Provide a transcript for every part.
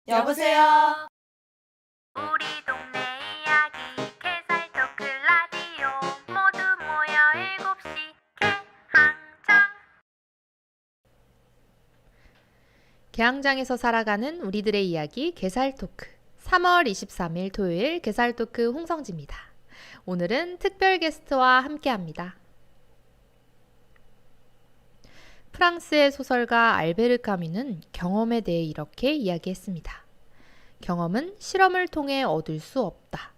여보세요. 우리 동네 이야기 개살토크 라디오 모두 모여 7시 개항장. 개항장에서 살아가는 우리들의 이야기 개살토크 3월 23일 토요일 개살토크 홍성지입니다. 오늘은 특별 게스트와 함께합니다. 프랑스의 소설가 알베르 까뮈는 경험에 대해 이렇게 이야기했습니다. 경험은 실험을 통해 얻을 수 없다.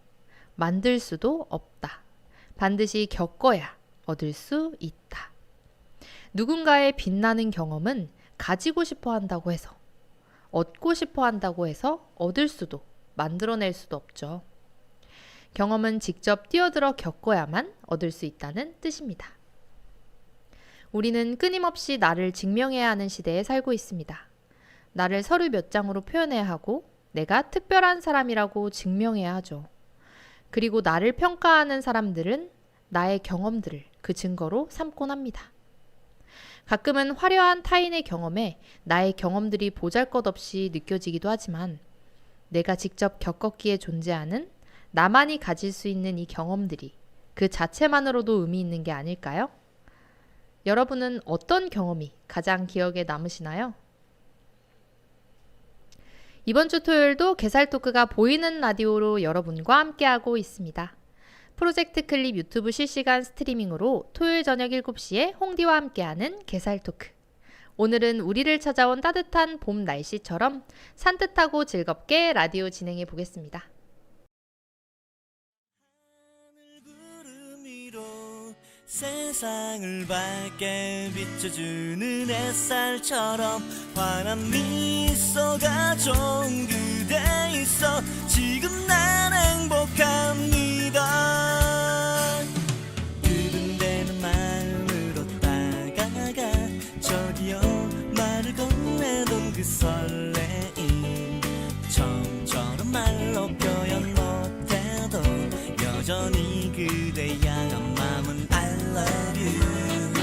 만들 수도 없다. 반드시 겪어야 얻을 수 있다. 누군가의 빛나는 경험은 가지고 싶어 한다고 해서, 얻고 싶어 한다고 해서 얻을 수도, 만들어낼 수도 없죠. 경험은 직접 뛰어들어 겪어야만 얻을 수 있다는 뜻입니다. 우리는 끊임없이 나를 증명해야 하는 시대에 살고 있습니다. 나를 서류 몇 장으로 표현해야 하고 내가 특별한 사람이라고 증명해야 하죠. 그리고 나를 평가하는 사람들은 나의 경험들을 그 증거로 삼곤 합니다. 가끔은 화려한 타인의 경험에 나의 경험들이 보잘것없이 느껴지기도 하지만 내가 직접 겪었기에 존재하는 나만이 가질 수 있는 이 경험들이 그 자체만으로도 의미 있는 게 아닐까요? 여러분은 어떤 경험이 가장 기억에 남으시나요? 이번 주 토요일도 개살토크가 보이는 라디오로 여러분과 함께하고 있습니다. 프로젝트 클립 유튜브 실시간 스트리밍으로 토요일 저녁 7시에 홍디와 함께하는 개살토크. 오늘은 우리를 찾아온 따뜻한 봄 날씨처럼 산뜻하고 즐겁게 라디오 진행해 보겠습니다. 세상을 밝게 비춰주는 햇살처럼 환한 미소가 좋은 그대 있어 지금 난 행복합니다. 두근대는 마음으로 다가가 저기요 말을 건네던 그 설레임 처음처럼 말로 표현 못해도 여전히 그대 향한 마음은 I love you.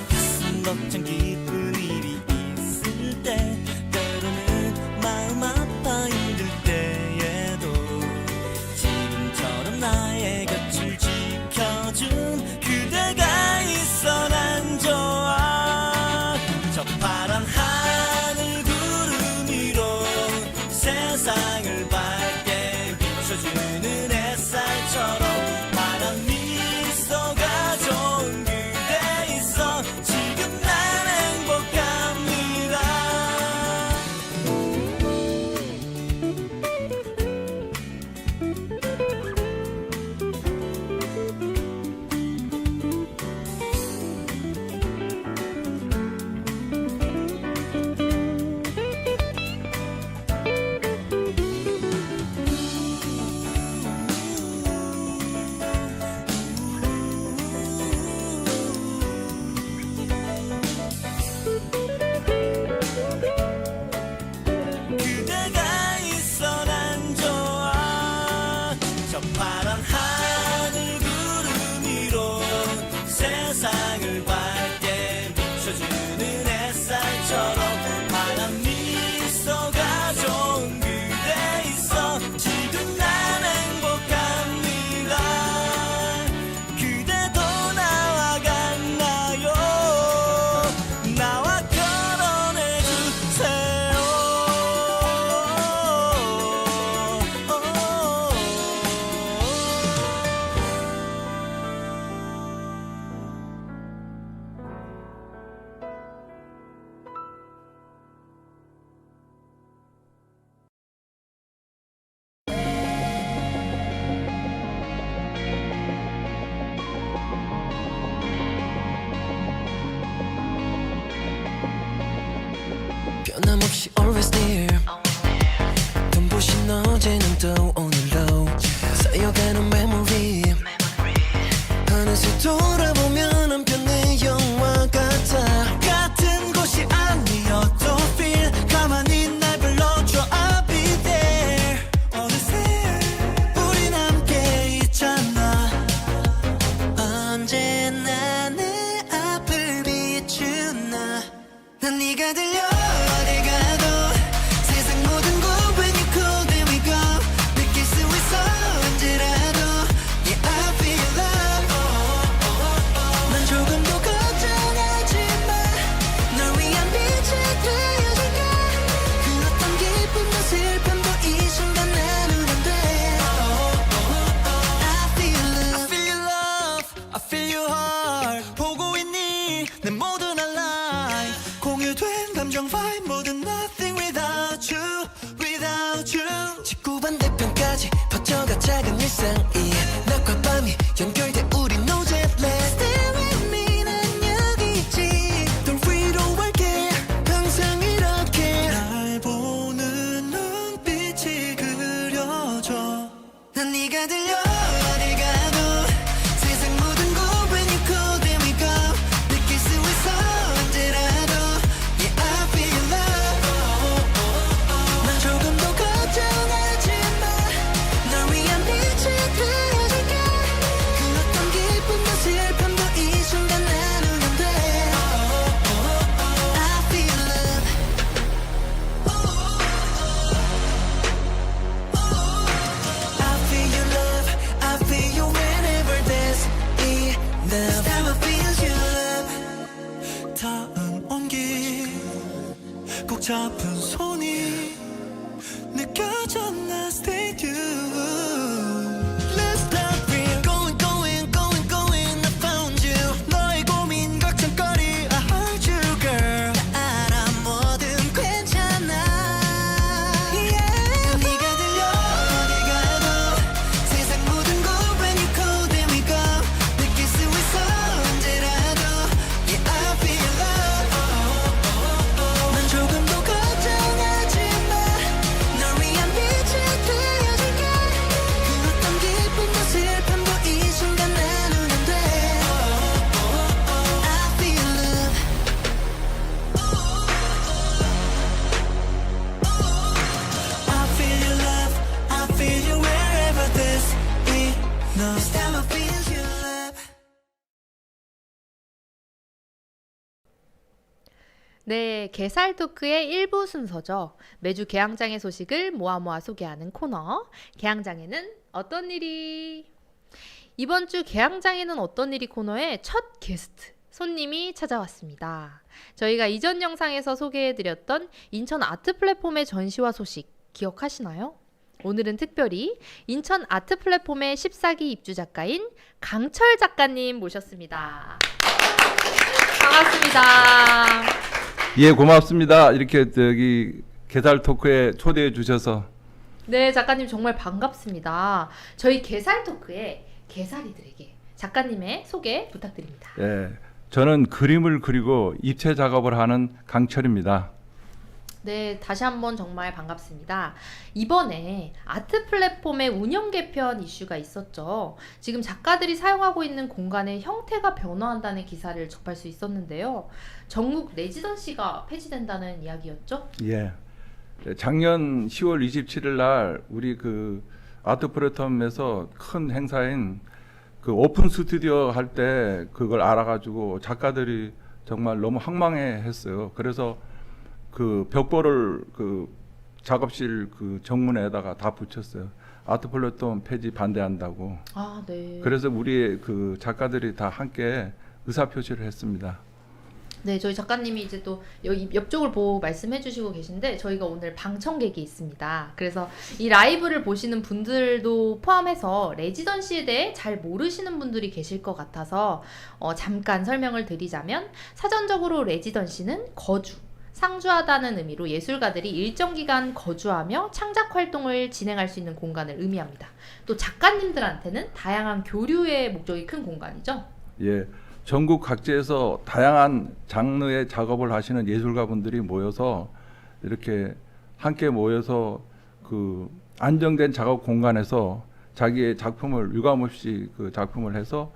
가슴 벅찬 기쁜 일이 있을 때 때로는 마음 아파 힘들 때에도 지금처럼 나의 곁을 지켜준 그대가 있어 난 좋아. 저 파란 하늘 구름 위로 세상을 밝게 비춰주는 햇살처럼 변함없이 always there 눈부신 어제는 또 오늘로 쌓여가는 memory 어느새 돌아보면 한편의 영화 같아 같은 곳이 아니어도 feel 가만히 날 불러줘 I'll be there 어느새 우린 함께 있잖아 언제나 내 앞을 비추나 난 네가 들려 어디 가도 세상 모든 곳 when you 붙잡은 손이 느껴져 나 stay tuned. Let's stop it. Going, going, going, going. I found you. 너의 고민 걱정거리 I heard you girl. 다 알아 뭐든 괜찮아. Yeah. 네가 들려 어디 가도 세상 모든 곳 when you call there we go. 느낄 수 있어 언제라도 Yeah I feel love. 난 조금도 걱정하지 마. 널 위한 빛이 되어줄게. 그 어떤 기쁨도 슬픔도 이 순간 나누면 돼. I feel love. I feel your love. I feel you wherever this we know. This time I feel your love. 네, 게살 토크의 일부 순서죠. 매주 개항장의 소식을 모아 소개하는 코너. 개항장에는 어떤 일이? 이번 주 개항장에는 어떤 일이 코너의 첫 게스트 손님이 찾아왔습니다. 저희가 이전 영상에서 소개해드렸던 인천 아트 플랫폼의 전시화 소식 기억하시나요? 오늘은 특별히 인천 아트 플랫폼의 14기 입주 작가인 강철 작가님 모셨습니다. 반갑습니다. 예, 고맙습니다. 이렇게 저기 게살 토크에 초대해 주셔서. 네, 작가님 정말 반갑습니다. 저희 게살 토크에 게살이들에게 작가님의 소개 부탁드립니다. 예, 저는 그림을 그리고 입체 작업을 하는 강철입니다. 네, 다시 한번 정말 반갑습니다. 이번에 아트 플랫폼의 운영 개편 이슈가 있었죠. 지금 작가들이 사용하고 있는 공간의 형태가 변화한다는 기사를 접할 수 있었는데요. 전국 레지던시가 폐지된다는 이야기였죠? 예, 작년 10월 27일 날 우리 그 아트 플랫폼에서 큰 행사인 그 오픈 스튜디오 할 때 그걸 알아가지고 작가들이 정말 너무 황망해했어요. 그래서 그 벽보를 그 작업실 그 정문에다가 다 붙였어요. 아트 플랫폼 폐지 반대한다고. 아, 네. 그래서 우리 그 작가들이 다 함께 의사 표시를 했습니다. 네, 저희 작가님이 이제 또 여기 옆쪽을 보고 말씀해 주시고 계신데 저희가 오늘 방청객이 있습니다. 그래서 이 라이브를 보시는 분들도 포함해서 레지던시에 대해 잘 모르시는 분들이 계실 것 같아서 잠깐 설명을 드리자면 사전적으로 레지던시는 거주, 상주하다는 의미로 예술가들이 일정 기간 거주하며 창작 활동을 진행할 수 있는 공간을 의미합니다. 또 작가님들한테는 다양한 교류의 목적이 큰 공간이죠. 예, 전국 각지에서 다양한 장르의 작업을 하시는 예술가분들이 모여서 이렇게 함께 모여서 그 안정된 작업 공간에서 자기의 작품을 유감없이 그 작품을 해서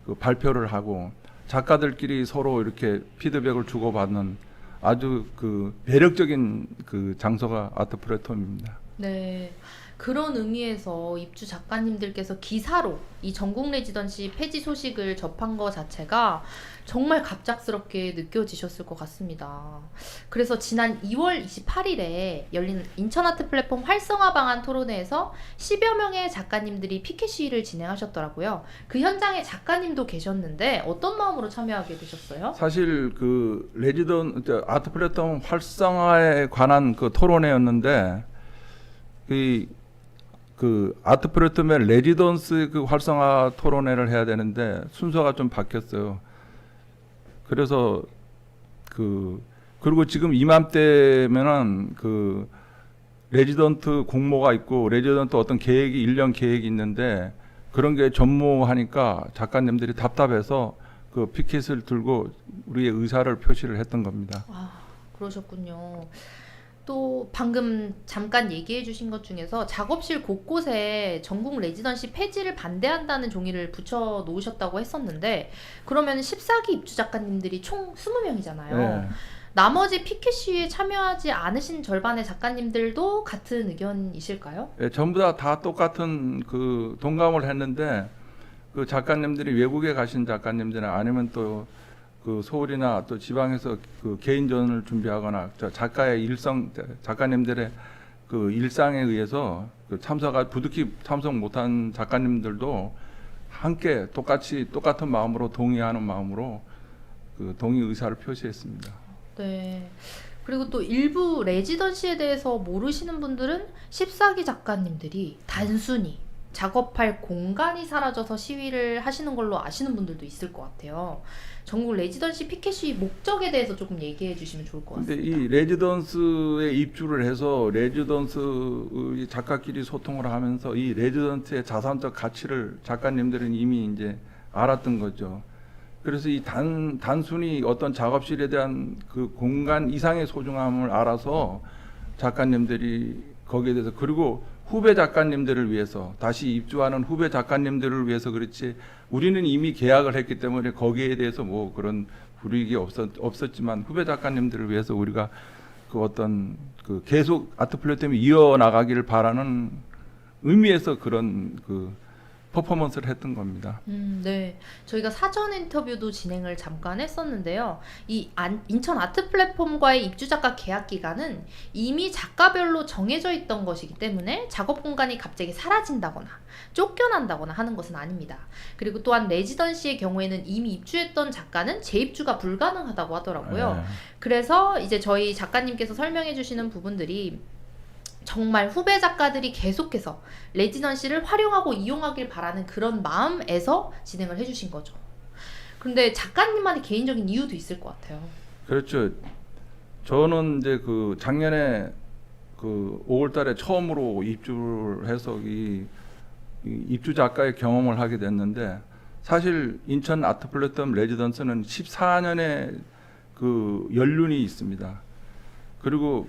그 발표를 하고 작가들끼리 서로 이렇게 피드백을 주고받는 아주 그 매력적인 그 장소가 아트 플랫폼입니다. 네. 그런 의미에서 입주 작가님들께서 기사로 이 전국 레지던시 폐지 소식을 접한 것 자체가 정말 갑작스럽게 느껴지셨을 것 같습니다. 그래서 지난 2월 28일에 열린 인천 아트 플랫폼 활성화 방안 토론회에서 10여 명의 작가님들이 피켓 시위를 진행하셨더라고요. 그 현장에 작가님도 계셨는데 어떤 마음으로 참여하게 되셨어요? 사실 그 아트 플랫폼 활성화에 관한 그 토론회였는데 그 아트 플랫폼의 레지던스 그 활성화 토론회를 해야 되는데 순서가 좀 바뀌었어요. 그래서 그리고 지금 이맘때면은 그 레지던트 공모가 있고 레지던트 어떤 계획이 1년 계획이 있는데 그런 게 전무하니까 작가님들이 답답해서 그 피켓을 들고 우리의 의사를 표시를 했던 겁니다. 아, 그러셨군요. 또 방금 잠깐 얘기해 주신 것 중에서 작업실 곳곳에 전국 레지던시 폐지를 반대한다는 종이를 붙여 놓으셨다고 했었는데 그러면 14기 입주 작가님들이 총 20명이잖아요. 네. 나머지 피켓 시위에 참여하지 않으신 절반의 작가님들도 같은 의견이실까요? 예, 전부 다 똑같은 그 동감을 했는데 그 작가님들이 외국에 가신 작가님들이나 아니면 또 그 서울이나 또 지방에서 그 개인전을 준비하거나 작가의 작가님들의 그 일상에 의해서 그 부득이 참석 못한 작가님들도 함께 똑같은 마음으로 동의하는 마음으로 그 동의 의사를 표시했습니다. 네. 그리고 또 일부 레지던시에 대해서 모르시는 분들은 14기 작가님들이 단순히 작업할 공간이 사라져서 시위를 하시는 걸로 아시는 분들도 있을 것 같아요. 전국 레지던시 피켓 시위 목적에 대해서 조금 얘기해 주시면 좋을 것 근데 같습니다. 이 레지던스에 입주를 해서 레지던스 작가끼리 소통을 하면서 이 레지던스의 자산적 가치를 작가님들은 이미 이제 알았던 거죠. 그래서 이 단순히 어떤 작업실에 대한 그 공간 이상의 소중함을 알아서 작가님들이 거기에 대해서, 그리고 후배 작가님들을 위해서, 다시 입주하는 후배 작가님들을 위해서 그렇지, 우리는 이미 계약을 했기 때문에 거기에 대해서 뭐 그런 불이익이 없었지만 후배 작가님들을 위해서 우리가 그 어떤 그 계속 아트 플랫폼이 이어나가기를 바라는 의미에서 그런 그 퍼포먼스를 했던 겁니다. 네. 저희가 사전 인터뷰도 진행을 잠깐 했었는데요. 인천 아트 플랫폼과의 입주 작가 계약 기간은 이미 작가별로 정해져 있던 것이기 때문에 작업 공간이 갑자기 사라진다거나 쫓겨난다거나 하는 것은 아닙니다. 그리고 또한 레지던시의 경우에는 이미 입주했던 작가는 재입주가 불가능하다고 하더라고요. 네. 그래서 이제 저희 작가님께서 설명해 주시는 부분들이 정말 후배 작가들이 계속해서 레지던시를 활용하고 이용하길 바라는 그런 마음에서 진행을 해주신 거죠. 근데 작가님만의 개인적인 이유도 있을 것 같아요. 그렇죠. 저는 이제 그 작년에 그 5월달에 처음으로 입주를 해서 이 입주 작가의 경험을 하게 됐는데, 사실 인천 아트 플랫폼 레지던스는 14년의 그 연륜이 있습니다. 그리고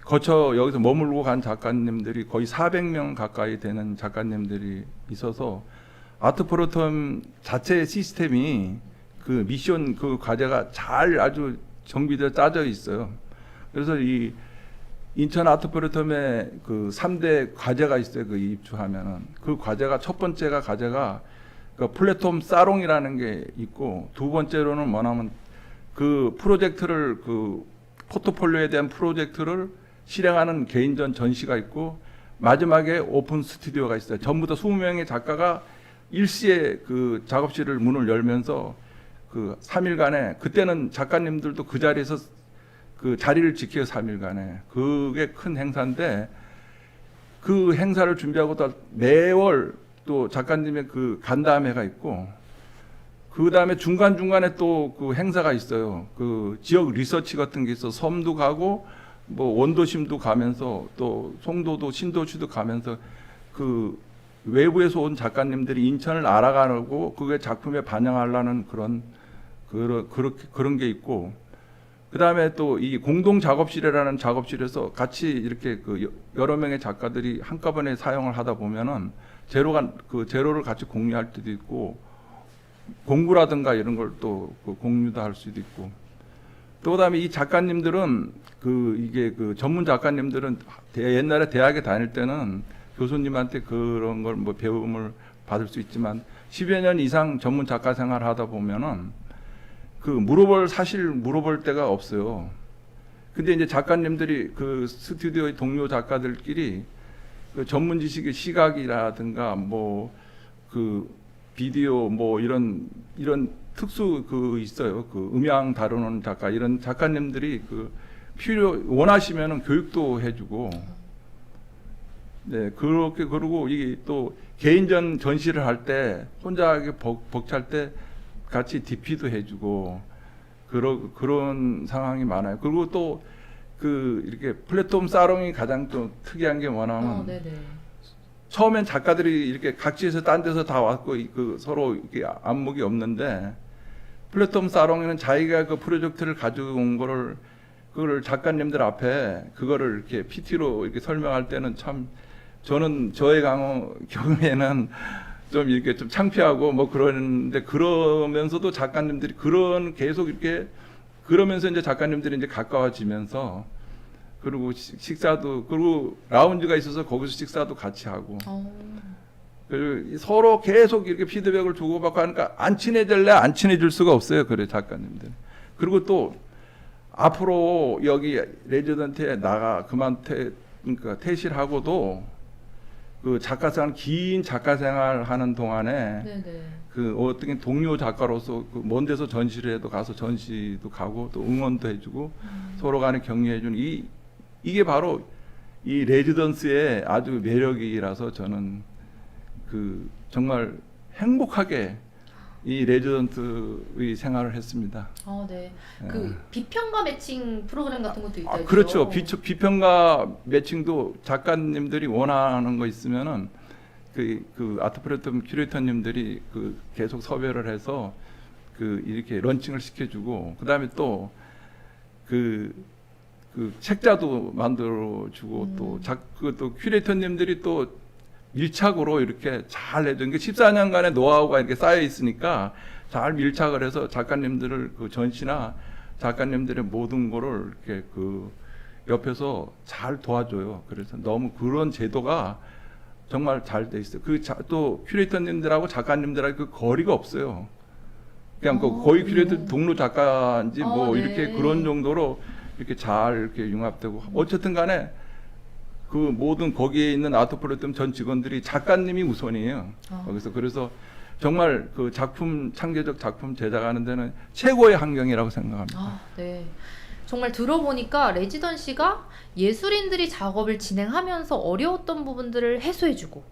거쳐 여기서 머물고 간 작가님들이 거의 400명 가까이 되는 작가님들이 있어서 아트 플랫폼 자체의 시스템이 그 미션 그 과제가 잘 아주 정비되어 짜져 있어요. 그래서 이 인천 아트 플랫폼에 그 3대 과제가 있어요. 그 입주하면은 그 과제가, 첫 번째가 과제가 그 플랫폼 사롱이라는 게 있고, 두 번째로는 뭐냐면 그 프로젝트를, 그 포트폴리오에 대한 프로젝트를 실행하는 개인전 전시가 있고, 마지막에 오픈 스튜디오가 있어요. 전부 다 20명의 작가가 일시에 그 작업실을 문을 열면서 그 3일간에, 그때는 작가님들도 그 자리에서 그 자리를 지켜요. 3일간에. 그게 큰 행사인데, 그 행사를 준비하고 또 매월 또 작가님의 그 간담회가 있고, 그 다음에 중간중간에 또 그 행사가 있어요. 그 지역 리서치 같은 게 있어. 섬도 가고 뭐 원도심도 가면서 또 송도도 신도시도 가면서 그 외부에서 온 작가님들이 인천을 알아가고 그게 작품에 반영하려는 그런 게 있고, 그 다음에 또 이 공동 작업실이라는 작업실에서 같이 이렇게 그 여러 명의 작가들이 한꺼번에 사용을 하다 보면은 재료를 같이 공유할 때도 있고, 공구라든가 이런 걸 또 공유도 할 수도 있고, 또 그다음에 이 작가님들은 이게 전문 작가님들은 옛날에 대학에 다닐 때는 교수님한테 그런 걸 뭐 배움을 받을 수 있지만 10여 년 이상 전문 작가 생활을 하다 보면은 사실 물어볼 데가 없어요. 근데 이제 작가님들이 그 스튜디오의 동료 작가들끼리 그 전문 지식의 시각이라든가 뭐 비디오 뭐 이런 특수 있어요. 음향 다루는 작가, 이런 작가님들이 원하시면은 교육도 해주고, 네, 그렇게, 그러고 이게 또 개인전 전시를 할 때 혼자 하기 벅찰 때 같이 DP도 해주고, 그런 상황이 많아요. 그리고 또 이렇게 플랫폼 사롱이 가장 좀 특이한 게 뭐냐면, 네네. 처음엔 작가들이 이렇게 각지에서 딴 데서 다 왔고 서로 이렇게 안목이 없는데, 플랫폼 사롱에는 자기가 그 프로젝트를 가져온 그거를 작가님들 앞에 그거를 이렇게 PT로 이렇게 설명할 때는 참, 저는 저의 경우에는 좀 이렇게 좀 창피하고 뭐 그러는데, 그러면서도 작가님들이 계속 이렇게 그러면서 이제 작가님들이 이제 가까워지면서, 그리고 식사도, 그리고 라운지가 있어서 거기서 식사도 같이 하고, 그리고 서로 계속 이렇게 피드백을 주고받고 하니까 안 친해질래 안 친해질 수가 없어요. 그래, 작가님들. 그리고 또 앞으로 여기 레지던트에 그러니까 퇴실하고도 긴 작가 생활 하는 동안에 네네. 그 어떻게 동료 작가로서 그 먼 데서 전시를 해도 가서 전시도 가고 또 응원도 해주고 서로 간에 격려해주는 이게 바로 이 레지던스의 아주 매력이라서 저는 그 정말 행복하게 이 레지던트의 생활을 했습니다. 네. 그 비평가 매칭 프로그램 같은 것도 있다. 그렇죠. 비평가 매칭도 작가님들이 원하는 거 있으면은 그 아트프로tom 큐레이터님들이 그 계속 섭외를 해서 그 이렇게 런칭을 시켜주고 그다음에 또 그 책자도 만들어주고 또 큐레이터님들이 또 밀착으로 이렇게 잘 해준 게 14년간의 노하우가 이렇게 쌓여 있으니까 잘 밀착을 해서 작가님들을 그 전시나 작가님들의 모든 거를 이렇게 그 옆에서 잘 도와줘요. 그래서 너무 그런 제도가 정말 잘 돼 있어요. 또 큐레이터님들하고 작가님들하고 그 거리가 없어요. 그냥 거의 큐레이터 동료 작가인지 뭐 네. 이렇게 그런 정도로 이렇게 잘 이렇게 융합되고 어쨌든 간에 그 모든 거기에 있는 아트프로tom 전 직원들이 작가님이 우선이에요. 거기서 그래서 정말 그 작품 창조적 작품 제작하는 데는 최고의 환경이라고 생각합니다. 네. 정말 들어보니까 레지던시가 예술인들이 작업을 진행하면서 어려웠던 부분들을 해소해주고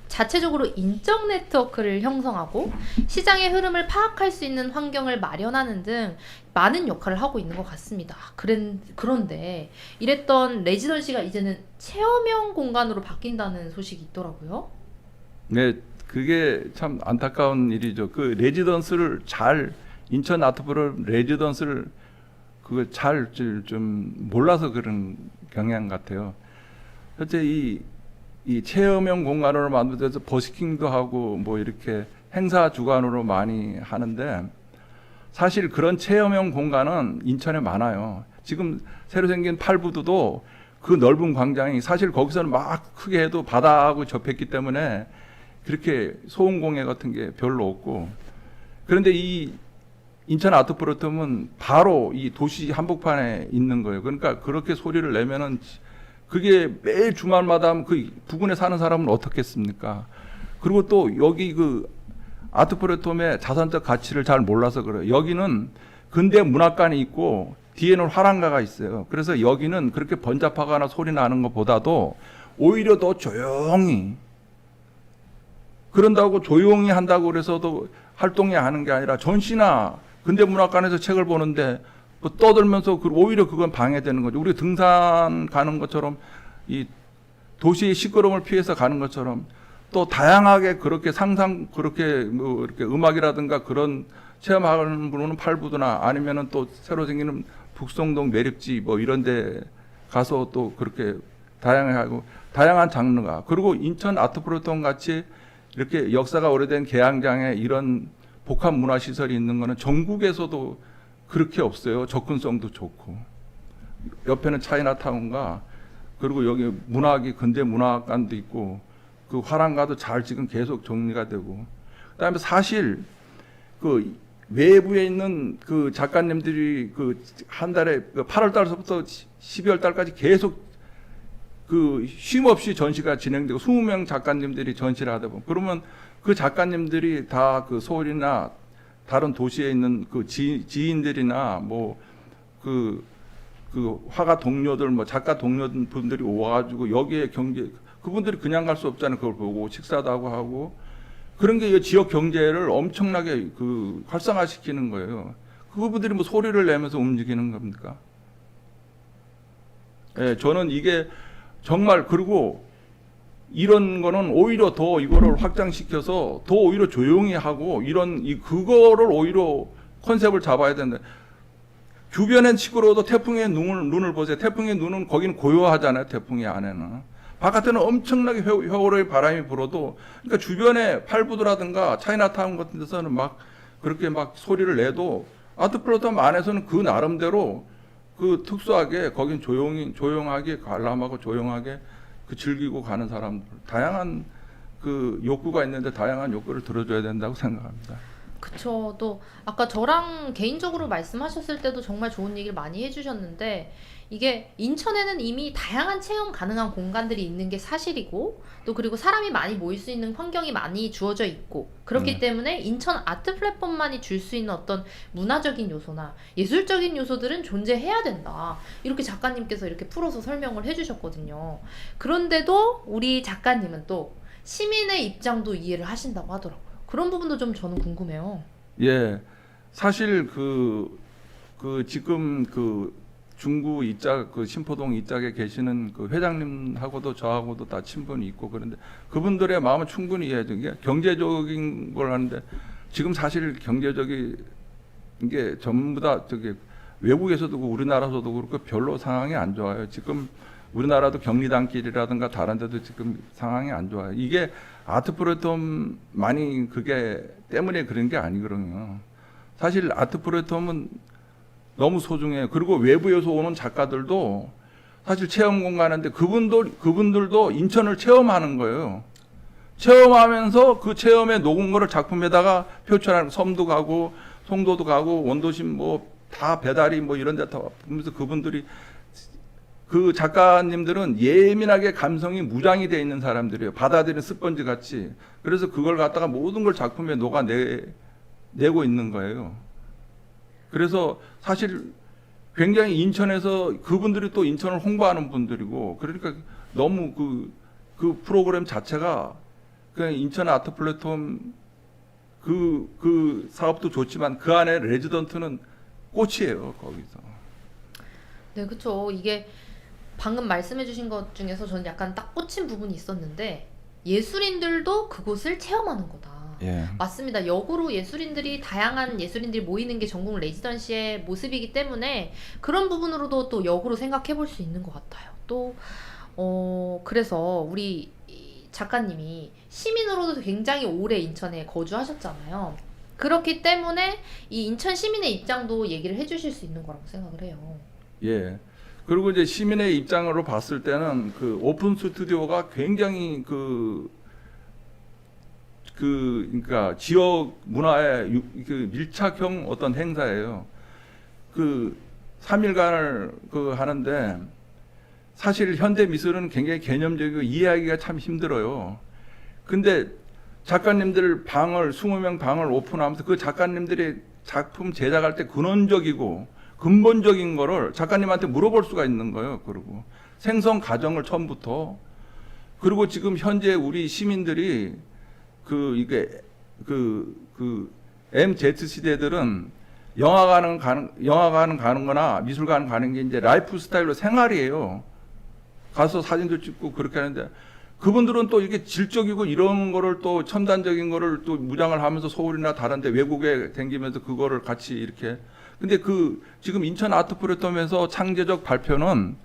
자체적으로 인적 네트워크를 형성하고 시장의 흐름을 파악할 수 있는 환경을 마련하는 등 많은 역할을 하고 있는 것 같습니다. 그런데 이랬던 레지던시가 이제는 체험형 공간으로 바뀐다는 소식이 있더라고요. 네, 그게 참 안타까운 일이죠. 그 레지던스를 잘 인천 아트프로 레지던스를 그걸 잘 좀 몰라서 그런 경향 같아요. 현재 이 체험형 공간으로 만들어서 버스킹도 하고 뭐 이렇게 행사 주관으로 많이 하는데 사실 그런 체험형 공간은 인천에 많아요. 지금 새로 생긴 팔부두도 그 넓은 광장이 사실 거기서는 막 크게 해도 바다하고 접했기 때문에 그렇게 소음 공해 같은 게 별로 없고 그런데 이 인천 아트프로tom은 바로 이 도시 한복판에 있는 거예요. 그러니까 그렇게 소리를 내면은 그게 매일 주말마다 하면 그 부근에 사는 사람은 어떻겠습니까? 그리고 또 여기 그 아트프로tom의 자산적 가치를 잘 몰라서 그래요. 여기는 근대 문학관이 있고 뒤에는 화랑가가 있어요. 그래서 여기는 그렇게 번잡하거나 소리 나는 것보다도 오히려 더 조용히 그런다고 조용히 한다고 그래서도 활동이 하는 게 아니라 전시나 근대문학관에서 책을 보는데 뭐 떠들면서 오히려 그건 방해되는 거죠. 우리 등산 가는 것처럼 이 도시의 시끄러움을 피해서 가는 것처럼 또 다양하게 그렇게 그렇게 뭐 이렇게 음악이라든가 그런 체험하는 분은 팔부두나 아니면은 또 새로 생기는 북성동 매력지 뭐 이런 데 가서 또 그렇게 다양하고 다양한 장르가 그리고 인천 아트프로tom 같이 이렇게 역사가 오래된 개항장에 이런 복합 문화 시설이 있는 거는 전국에서도 그렇게 없어요. 접근성도 좋고 옆에는 차이나타운과 그리고 여기 문학이 근대 문학관도 있고 그 화랑가도 잘 지금 계속 정리가 되고 그다음에 사실 그 외부에 있는 그 작가님들이 그 한 달에 8월 달서부터 12월 달까지 계속 그 쉼 없이 전시가 진행되고 20명 작가님들이 전시를 하다 보면 그러면 그 작가님들이 다 그 서울이나 다른 도시에 있는 그 지인들이나 뭐 그 화가 동료들 뭐 작가 동료분들이 와가지고 여기에 경제 그분들이 그냥 갈 수 없잖아요. 그걸 보고 식사도 하고 그런 게 지역 경제를 엄청나게 그 활성화시키는 거예요. 그분들이 뭐 소리를 내면서 움직이는 겁니까? 예, 저는 이게 정말 그리고 이런 거는 오히려 더 이거를 확장시켜서 더 오히려 조용히 하고 그거를 오히려 컨셉을 잡아야 된다. 주변엔 시끄러워도 태풍의 눈을 보세요. 태풍의 눈은 거기는 고요하잖아요. 태풍의 안에는. 바깥에는 엄청나게 회오로의 바람이 불어도 그러니까 주변에 팔부두라든가 차이나타운 같은 데서는 막 그렇게 막 소리를 내도 아트프로tom 안에서는 그 나름대로 그 특수하게 거긴 조용하게 관람하고 조용하게 그 즐기고 가는 사람들 다양한 그 욕구가 있는데 다양한 욕구를 들어줘야 된다고 생각합니다. 그쵸. 또 아까 저랑 개인적으로 말씀하셨을 때도 정말 좋은 얘기를 많이 해주셨는데 이게 인천에는 이미 다양한 체험 가능한 공간들이 있는 게 사실이고 또 그리고 사람이 많이 모일 수 있는 환경이 많이 주어져 있고 그렇기 때문에 인천 아트 플랫폼만이 줄 수 있는 어떤 문화적인 요소나 예술적인 요소들은 존재해야 된다. 이렇게 작가님께서 이렇게 풀어서 설명을 해주셨거든요. 그런데도 우리 작가님은 또 시민의 입장도 이해를 하신다고 하더라고요. 그런 부분도 좀 저는 궁금해요. 예, 사실 지금 중구 이짝 신포동 이짝에 계시는 그 회장님하고도 저하고도 다 친분이 있고 그런데 그분들의 마음은 충분히 이해해요. 이게 경제적인 걸 하는데 지금 사실 경제적인 게 전부 다 외국에서도 그렇고 우리나라에서도 그렇고 별로 상황이 안 좋아요. 지금 우리나라도 격리단길이라든가 다른 데도 지금 상황이 안 좋아요. 이게 아트 플랫폼만이 그게 때문에 그런 게 아니거든요. 사실 아트 플랫폼은 너무 소중해요. 그리고 외부에서 오는 작가들도 사실 체험 공간인데 그분들도 인천을 체험하는 거예요. 체험하면서 그 체험에 녹은 거를 작품에다가 표출하는 섬도 가고 송도도 가고 원도심 다 배달이 이런 데 다 보면서 그분들이 그 작가님들은 예민하게 감성이 무장이 되어 있는 사람들이에요. 받아들이는 스펀지 같이. 그래서 그걸 갖다가 모든 걸 작품에 녹아내고 있는 거예요. 그래서 사실 굉장히 인천에서 그분들이 또 인천을 홍보하는 분들이고 그러니까 너무 그 프로그램 자체가 그냥 인천 아트 플랫폼 그 사업도 좋지만 그 안에 레지던트는 꽃이에요, 거기서. 네, 그쵸. 이게 방금 말씀해주신 것 중에서 저는 약간 딱 꽂힌 부분이 있었는데 예술인들도 그곳을 체험하는 거다. 예. 맞습니다. 역으로 예술인들이 다양한 예술인들이 모이는 게 전국 레지던시의 모습이기 때문에 그런 부분으로도 또 역으로 생각해 볼 수 있는 것 같아요. 또 그래서 우리 이 작가님이 시민으로도 굉장히 오래 인천에 거주하셨잖아요. 그렇기 때문에 이 인천 시민의 입장도 얘기를 해주실 수 있는 거라고 생각을 해요. 예. 그리고 이제 시민의 입장으로 봤을 때는 그 오픈 스튜디오가 굉장히 그러니까 지역 문화의 밀착형 어떤 행사예요. 3일간을 하는데 사실 현대 미술은 굉장히 개념적이고 이해하기가 참 힘들어요. 근데 작가님들 20명 방을 오픈하면서 그 작가님들이 작품 제작할 때 근본적인 거를 작가님한테 물어볼 수가 있는 거예요. 그리고 생성 과정을 처음부터. 그리고 지금 현재 우리 시민들이 MZ 시대들은 영화관은 가는 거나 미술관 가는 게 이제 라이프 스타일로 생활이에요. 가서 사진도 찍고 그렇게 하는데 그분들은 또 이렇게 질적이고 이런 거를 또 첨단적인 거를 또 무장을 하면서 서울이나 다른 데 외국에 다니면서 그거를 같이 이렇게 근데 지금 인천 아트 플랫폼에서 창제적 발표는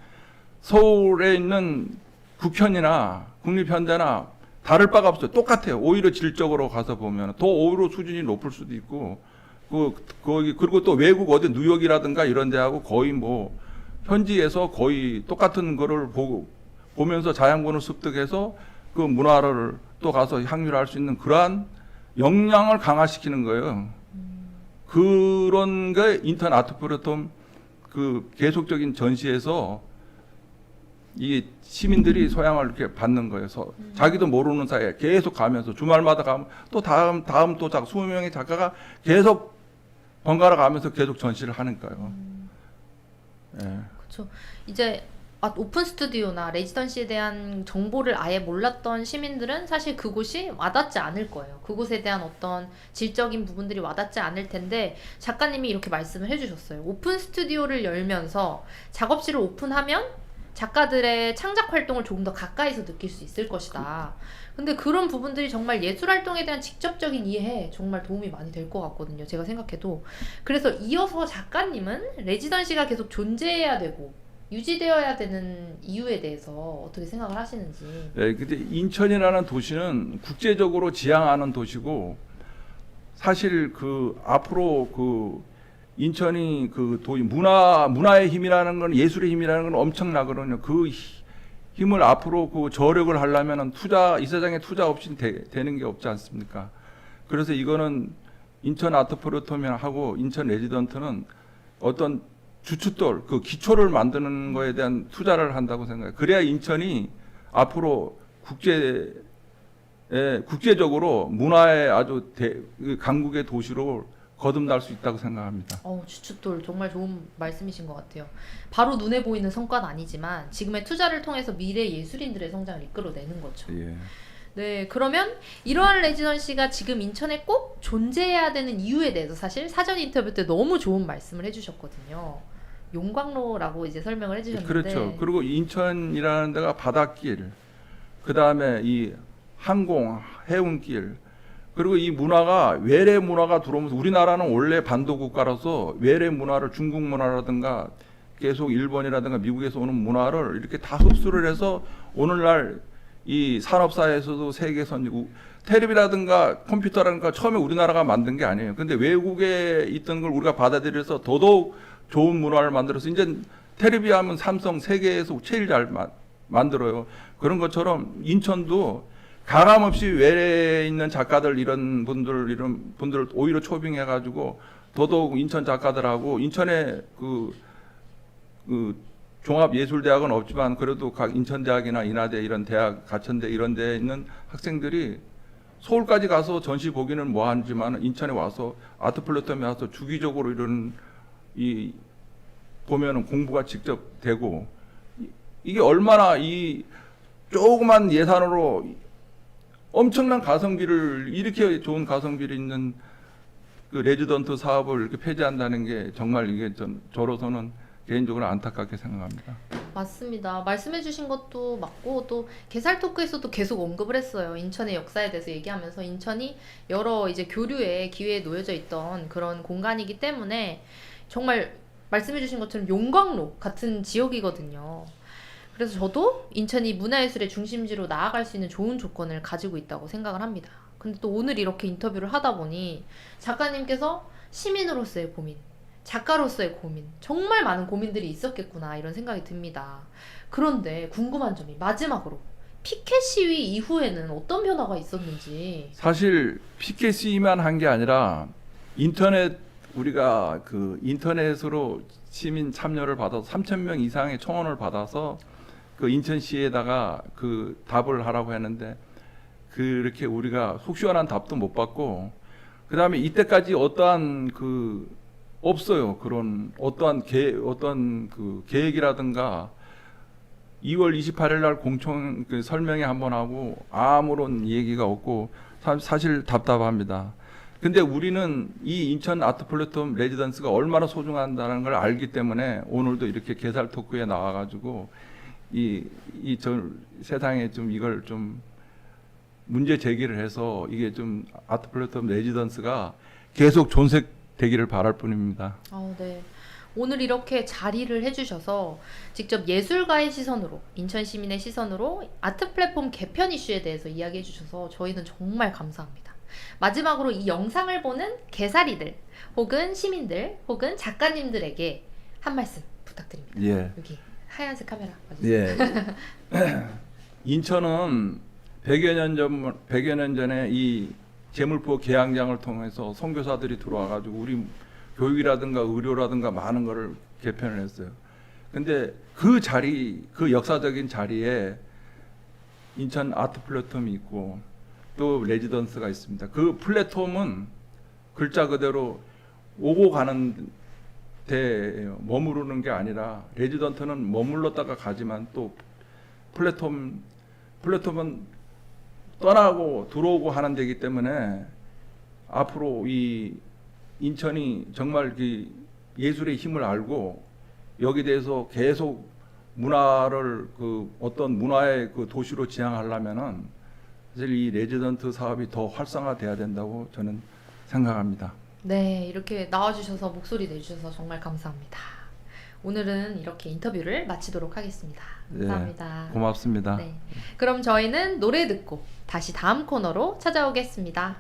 서울에 있는 국현이나 국립현대나 다를 바가 없어요. 똑같아요. 오히려 질적으로 가서 보면 더 오히려 수준이 높을 수도 있고 그리고 또 외국 어디 뉴욕이라든가 이런 데하고 거의 현지에서 거의 똑같은 거를 보면서 자양분을 습득해서 그 문화를 또 가서 향유할 수 있는 그러한 역량을 강화시키는 거예요. 그런 게 인턴 아트 플랫폼 계속적인 전시에서 이 시민들이 소양을 이렇게 받는 거예요. 자기도 모르는 사이에 계속 가면서 주말마다 가면 또 다음 또 20명의 작가가 계속 번갈아 가면서 계속 전시를 하니까요. 예. 그렇죠. 이제 오픈 스튜디오나 레지던시에 대한 정보를 아예 몰랐던 시민들은 사실 그곳이 와닿지 않을 거예요. 그곳에 대한 어떤 질적인 부분들이 와닿지 않을 텐데 작가님이 이렇게 말씀을 해주셨어요. 오픈 스튜디오를 열면서 작업실을 오픈하면 작가들의 창작 활동을 조금 더 가까이서 느낄 수 있을 것이다. 근데 그런 부분들이 정말 예술 활동에 대한 직접적인 이해에 정말 도움이 많이 될 것 같거든요. 제가 생각해도. 그래서 이어서 작가님은 레지던시가 계속 존재해야 되고 유지되어야 되는 이유에 대해서 어떻게 생각을 하시는지. 네, 근데 인천이라는 도시는 국제적으로 지향하는 도시고 사실 앞으로 인천이 문화의 힘이라는 건 예술의 힘이라는 건 엄청나거든요. 그 힘을 앞으로 저력을 하려면은 이 세상에 투자 없이 되는 게 없지 않습니까? 그래서 이거는 인천 아트프로토미하고 인천 레지던트는 어떤 주춧돌, 그 기초를 만드는 거에 대한 투자를 한다고 생각해요. 그래야 인천이 앞으로 국제적으로 문화의 아주 강국의 도시로 거듭날 수 있다고 생각합니다. 주춧돌 정말 좋은 말씀이신 것 같아요. 바로 눈에 보이는 성과는 아니지만 지금의 투자를 통해서 미래 예술인들의 성장을 이끌어내는 거죠. 예. 네, 그러면 이러한 레지던시가 지금 인천에 꼭 존재해야 되는 이유에 대해서 사실 사전 인터뷰 때 너무 좋은 말씀을 해주셨거든요. 용광로라고 이제 설명을 해주셨는데. 그렇죠. 그리고 인천이라는 데가 바닷길, 그 다음에 이 항공, 해운길, 그리고 이 문화가 외래 문화가 들어오면서 우리나라는 원래 반도 국가라서 외래 문화를 중국 문화라든가 계속 일본이라든가 미국에서 오는 문화를 이렇게 다 흡수를 해서 오늘날 이 산업사회에서도 세계 선진, 텔레비라든가 컴퓨터라든가 처음에 우리나라가 만든 게 아니에요. 근데 외국에 있던 걸 우리가 받아들여서 더더욱 좋은 문화를 만들어서 이제 텔레비 하면 삼성 세계에서 제일 잘 만들어요. 그런 것처럼 인천도 가감없이 외래에 있는 작가들 이런 분들 오히려 초빙해가지고 더더욱 인천 작가들하고 인천에 그 종합예술대학은 없지만 그래도 각 인천대학이나 인하대 이런 대학, 가천대 이런 데에 있는 학생들이 서울까지 가서 전시 보기는 뭐하지만 인천에 와서 아트플래텀에 와서 주기적으로 이런 보면은 공부가 직접 되고 이게 얼마나 이 조그만 예산으로 엄청난 가성비를 이렇게 좋은 가성비를 있는 그 레지던트 사업을 이렇게 폐지한다는 게 정말 이게 저로서는 개인적으로 안타깝게 생각합니다. 맞습니다. 말씀해주신 것도 맞고 또 게살 토크에서도 계속 언급을 했어요. 인천의 역사에 대해서 얘기하면서 인천이 여러 이제 교류의 기회에 놓여져 있던 그런 공간이기 때문에 정말 말씀해주신 것처럼 용광로 같은 지역이거든요. 그래서 저도 인천이 문화예술의 중심지로 나아갈 수 있는 좋은 조건을 가지고 있다고 생각을 합니다. 근데 또 오늘 이렇게 인터뷰를 하다 보니 작가님께서 시민으로서의 고민, 작가로서의 고민, 정말 많은 고민들이 있었겠구나 이런 생각이 듭니다. 그런데 궁금한 점이 마지막으로 피켓 시위 이후에는 어떤 변화가 있었는지. 사실 피켓 시위만 한 게 아니라 우리가 그 인터넷으로 시민 참여를 받아서 3,000명 이상의 청원을 받아서 그 인천시에다가 그 답을 하라고 했는데 그렇게 우리가 속 시원한 답도 못 받고 그 다음에 이때까지 어떠한 없어요. 그런 어떠한 그 계획이라든가 2월 28일 날 공청 설명회 한번 하고 아무런 얘기가 없고 사실 답답합니다. 근데 우리는 이 인천 아트플래텀 레지던스가 얼마나 소중한다는 걸 알기 때문에 오늘도 이렇게 게살 토크에 나와가지고 세상에 좀 이걸 좀 문제 제기를 해서 이게 좀 아트플래텀 레지던스가 계속 존색되기를 바랄 뿐입니다. 네. 오늘 이렇게 자리를 해주셔서 직접 예술가의 시선으로, 인천 시민의 시선으로 아트 플랫폼 개편 이슈에 대해서 이야기해 주셔서 저희는 정말 감사합니다. 마지막으로 이 영상을 보는 개사리들, 혹은 시민들, 혹은 작가님들에게 한 말씀 부탁드립니다. 예. 여기 하얀색 카메라 봐주세요. 예. 인천은 100여 년 전에 이 재물포 개항장을 통해서 선교사들이 들어와가지고 우리 교육이라든가 의료라든가 많은 거를 개편을 했어요. 근데 그 역사적인 자리에 인천 아트 플랫폼이 있고 또 레지던스가 있습니다. 그 플랫폼은 글자 그대로 오고 가는 데예요. 머무르는 게 아니라 레지던트는 머물렀다가 가지만 또 플랫폼은 떠나고 들어오고 하는 데이기 때문에 앞으로 이 인천이 정말 그 예술의 힘을 알고 여기 대해서 계속 문화를 어떤 문화의 도시로 지향하려면은 사실 이 레지던트 사업이 더 활성화돼야 된다고 저는 생각합니다. 네, 이렇게 나와주셔서 목소리 내주셔서 정말 감사합니다. 오늘은 이렇게 인터뷰를 마치도록 하겠습니다. 감사합니다. 네, 고맙습니다. 네, 그럼 저희는 노래 듣고 다시 다음 코너로 찾아오겠습니다.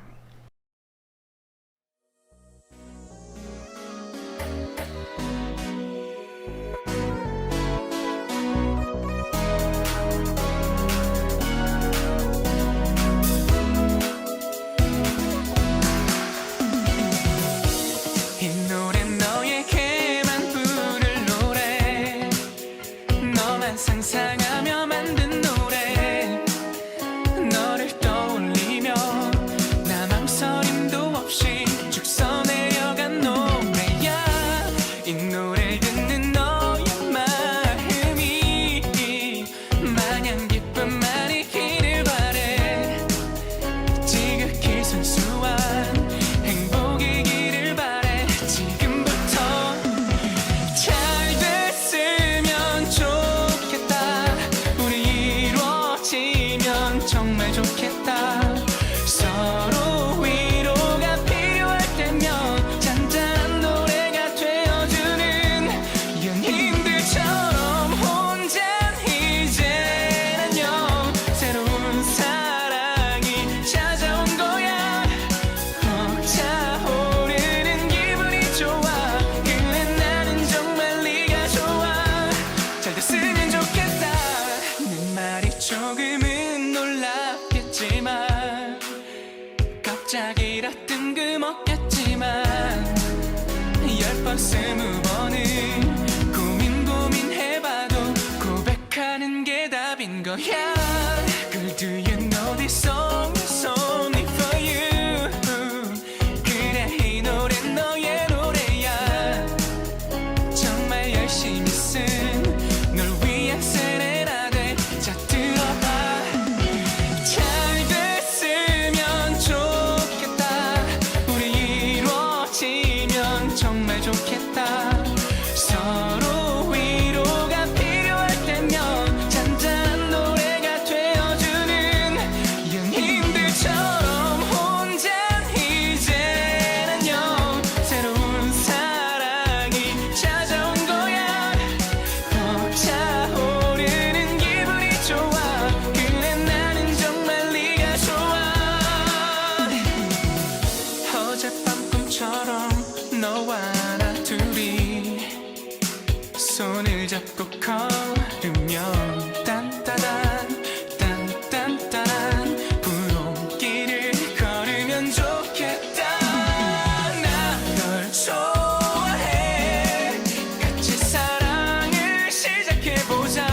거야. Girl, do you know this song is only for you. 그래 이 노래 너의 노래야. 정말 열심히 쓴 널 위한 세레나데. 자 들어봐. 잘 됐으면 좋겠다. 우리 이루어지면 정말 좋겠다. 서로 위로가 필요할 때면 잔잔한 노래가 되어주는 연인들처럼 혼자 이제는요 새로운 사랑이 찾아온 거야. 벅차오르는 기분이 좋아. 그래 나는 정말 네가 좋아. 어젯밤 꿈처럼 너와 나 둘이 손을 잡고 걸으면 딴따단 딴딴딴 분홍길을 걸으면 좋겠다. 나 널 좋아해. 같이 사랑을 시작해보자.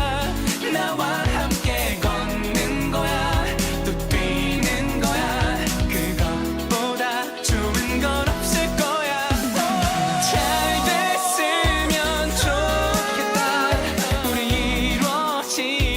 나와 함께 걷는 거야. 또 뛰는 거야. 그것보다 좋은 건 없을 거야. 잘 됐으면 좋겠다. 우리 이루어지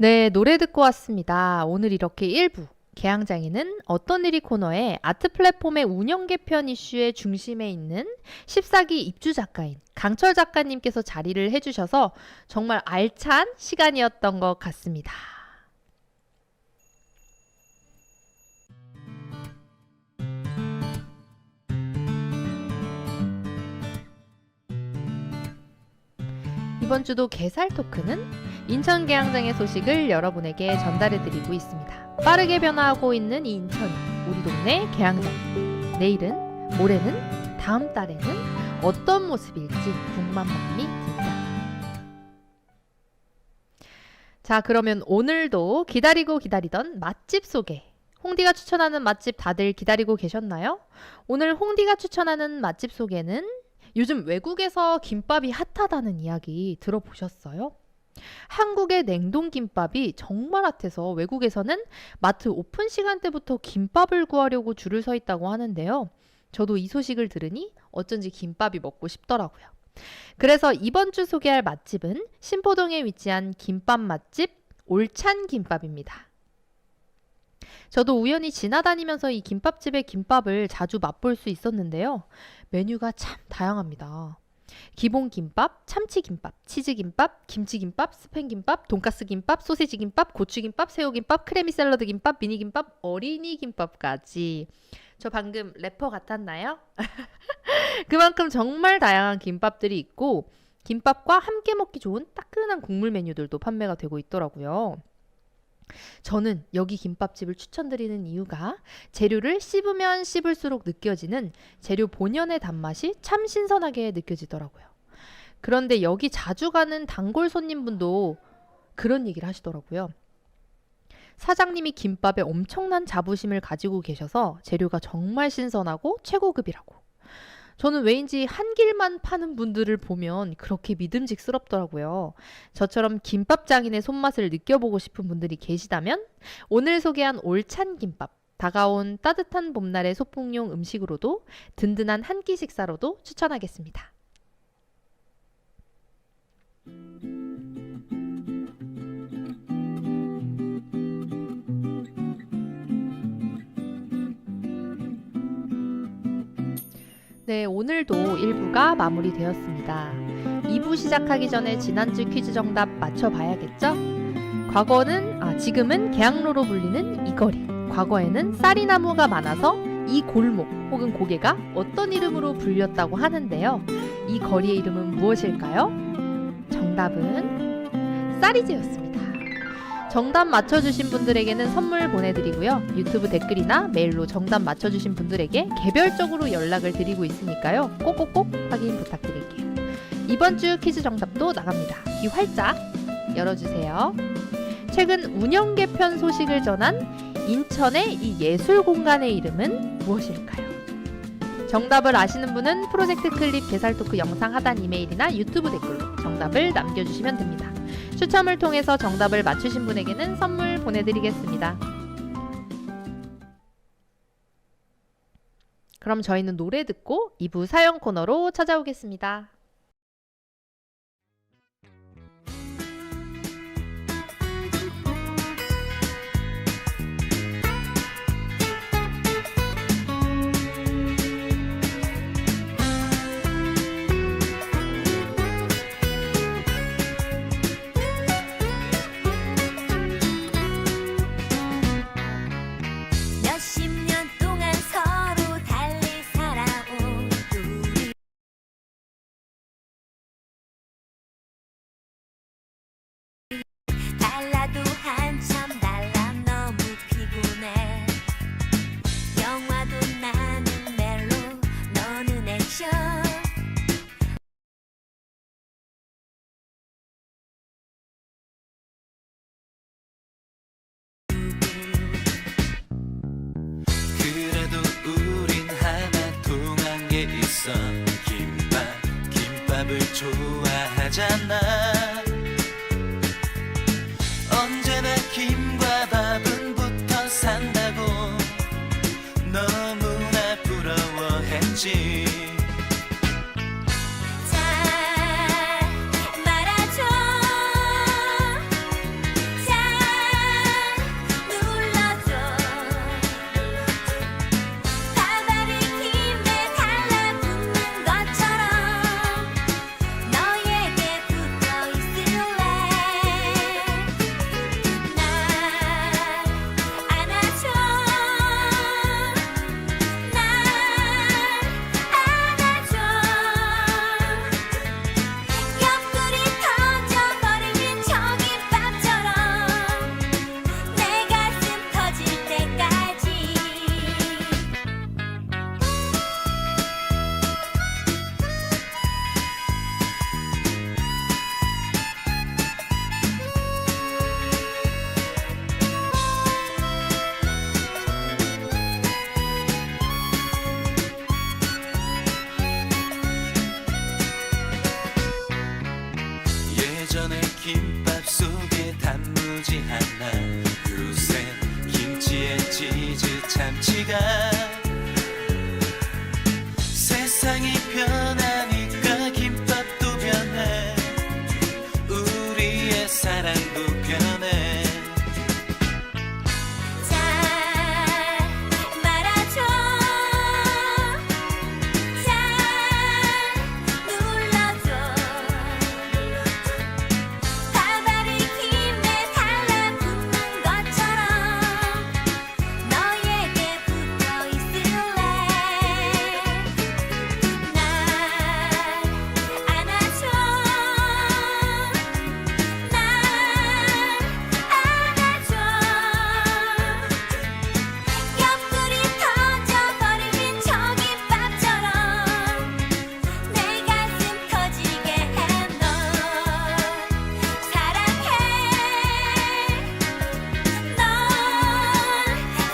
네, 노래 듣고 왔습니다. 오늘 이렇게 1부 개항장에는 어떤 일이 코너에 아트 플랫폼의 운영 개편 이슈의 중심에 있는 14기 입주 작가인 강철 작가님께서 자리를 해주셔서 정말 알찬 시간이었던 것 같습니다. 이번 주도 개살 토크는 인천 개항장의 소식을 여러분에게 전달해드리고 있습니다. 빠르게 변화하고 있는 이 인천이 우리 동네 개항장. 내일은, 모레는, 다음 달에는 어떤 모습일지 궁금한 마음이 듭니다. 자, 그러면 오늘도 기다리고 기다리던 맛집 소개. 홍디가 추천하는 맛집 다들 기다리고 계셨나요? 오늘 홍디가 추천하는 맛집 소개는 요즘 외국에서 김밥이 핫하다는 이야기 들어보셨어요? 한국의 냉동김밥이 정말 핫해서 외국에서는 마트 오픈 시간대부터 김밥을 구하려고 줄을 서 있다고 하는데요. 저도 이 소식을 들으니 어쩐지 김밥이 먹고 싶더라고요. 그래서 이번 주 소개할 맛집은 신포동에 위치한 김밥 맛집 올찬 김밥입니다. 저도 우연히 지나다니면서 이 김밥집의 김밥을 자주 맛볼 수 있었는데요. 메뉴가 참 다양합니다. 기본 김밥, 참치김밥, 치즈김밥, 김치김밥, 스팸김밥, 돈가스김밥, 소시지김밥, 고추김밥, 새우김밥, 크래미 샐러드 김밥, 미니김밥, 어린이 김밥까지. 저 방금 래퍼 같았나요? 그만큼 정말 다양한 김밥들이 있고 김밥과 함께 먹기 좋은 따끈한 국물 메뉴들도 판매가 되고 있더라고요. 저는 여기 김밥집을 추천드리는 이유가 재료를 씹으면 씹을수록 느껴지는 재료 본연의 단맛이 참 신선하게 느껴지더라고요. 그런데 여기 자주 가는 단골 손님분도 그런 얘기를 하시더라고요. 사장님이 김밥에 엄청난 자부심을 가지고 계셔서 재료가 정말 신선하고 최고급이라고. 저는 왜인지 한 길만 파는 분들을 보면 그렇게 믿음직스럽더라고요. 저처럼 김밥 장인의 손맛을 느껴보고 싶은 분들이 계시다면 오늘 소개한 올찬 김밥, 다가온 따뜻한 봄날의 소풍용 음식으로도 든든한 한 끼 식사로도 추천하겠습니다. 네, 오늘도 1부가 마무리되었습니다. 2부 시작하기 전에 지난주 퀴즈 정답 맞춰봐야겠죠? 지금은 개항로로 불리는 이 거리. 과거에는 쌀이나무가 많아서 이 골목 혹은 고개가 어떤 이름으로 불렸다고 하는데요. 이 거리의 이름은 무엇일까요? 정답은 쌀이제였습니다. 정답 맞춰주신 분들에게는 선물 보내드리고요. 유튜브 댓글이나 메일로 정답 맞춰주신 분들에게 개별적으로 연락을 드리고 있으니까요. 꼭꼭꼭 확인 부탁드릴게요. 이번 주 퀴즈 정답도 나갑니다. 귀 활짝 열어주세요. 최근 운영 개편 소식을 전한 인천의 이 예술 공간의 이름은 무엇일까요? 정답을 아시는 분은 프로젝트 클립 개살 토크 영상 하단 이메일이나 유튜브 댓글로 정답을 남겨주시면 됩니다. 추첨을 통해서 정답을 맞추신 분에게는 선물 보내드리겠습니다. 그럼 저희는 노래 듣고 2부 사연 코너로 찾아오겠습니다. 몇십 년 동안 서로 달리 살아온 우리 달라도 한참 달라 너무 피곤해 영화도 나는 멜로 너는 액션 그래도 우린 하나 통한 게 있어 김밥을 좋아하잖아 언제나 김과 밥은 붙어 산다고 너무나 부러워했지 잘 말아줘 잘 김밥 속에 단무지 하나 둘셋 김치에 치즈 참치가 세상이 변하니까 김밥도 변해 우리의 사랑도 변해 잘 말아줘 잘 눌러줘 바다를 힘에 달라붙는 것처럼 너에게 붙어 있을래 날 안아줘 날 안아줘 옆구리 터져버린 저 김밥처럼 내 가슴 터지게 해 너 사랑해 널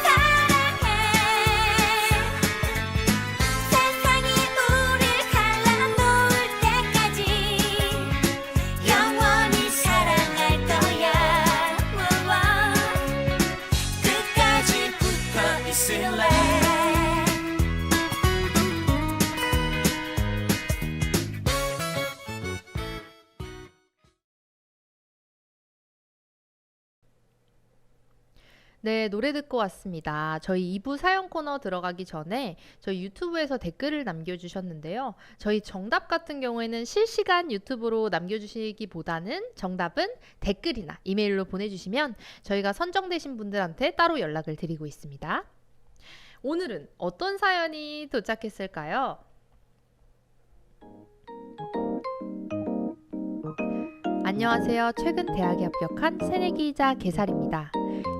사랑해 세상이 우릴 갈라놓을 때까지 영원히 사랑할 거야 우와. 끝까지 붙어 있을래 네, 노래 듣고 왔습니다. 저희 2부 사연 코너 들어가기 전에 저희 유튜브에서 댓글을 남겨주셨는데요. 저희 정답 같은 경우에는 실시간 유튜브로 남겨주시기보다는 정답은 댓글이나 이메일로 보내주시면 저희가 선정되신 분들한테 따로 연락을 드리고 있습니다. 오늘은 어떤 사연이 도착했을까요? 안녕하세요. 최근 대학에 합격한 새내기이자 개살입니다.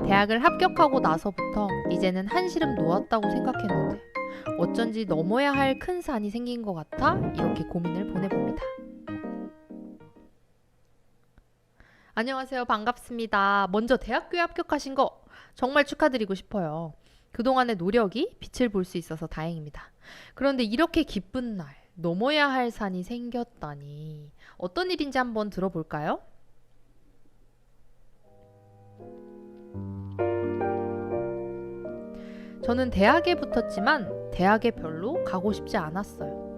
대학을 합격하고 나서부터 이제는 한시름 놓았다고 생각했는데 어쩐지 넘어야 할 큰 산이 생긴 것 같아 이렇게 고민을 보내봅니다. 안녕하세요. 반갑습니다. 먼저 대학교에 합격하신 거 정말 축하드리고 싶어요. 그동안의 노력이 빛을 볼 수 있어서 다행입니다. 그런데 이렇게 기쁜 날 넘어야 할 산이 생겼다니 어떤 일인지 한번 들어볼까요? 저는 대학에 붙었지만 대학에 별로 가고 싶지 않았어요.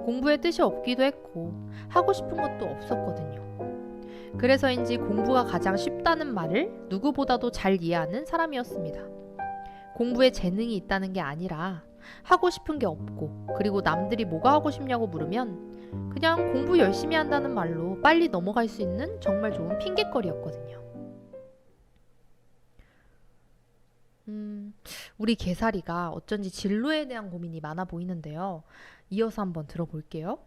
공부에 뜻이 없기도 했고 하고 싶은 것도 없었거든요. 그래서인지 공부가 가장 쉽다는 말을 누구보다도 잘 이해하는 사람이었습니다. 공부에 재능이 있다는 게 아니라 하고 싶은 게 없고 그리고 남들이 뭐가 하고 싶냐고 물으면 그냥 공부 열심히 한다는 말로 빨리 넘어갈 수 있는 정말 좋은 핑곗거리였거든요. 우리 개사리가 어쩐지 진로에 대한 고민이 많아 보이는데요. 이어서 한번 들어볼게요.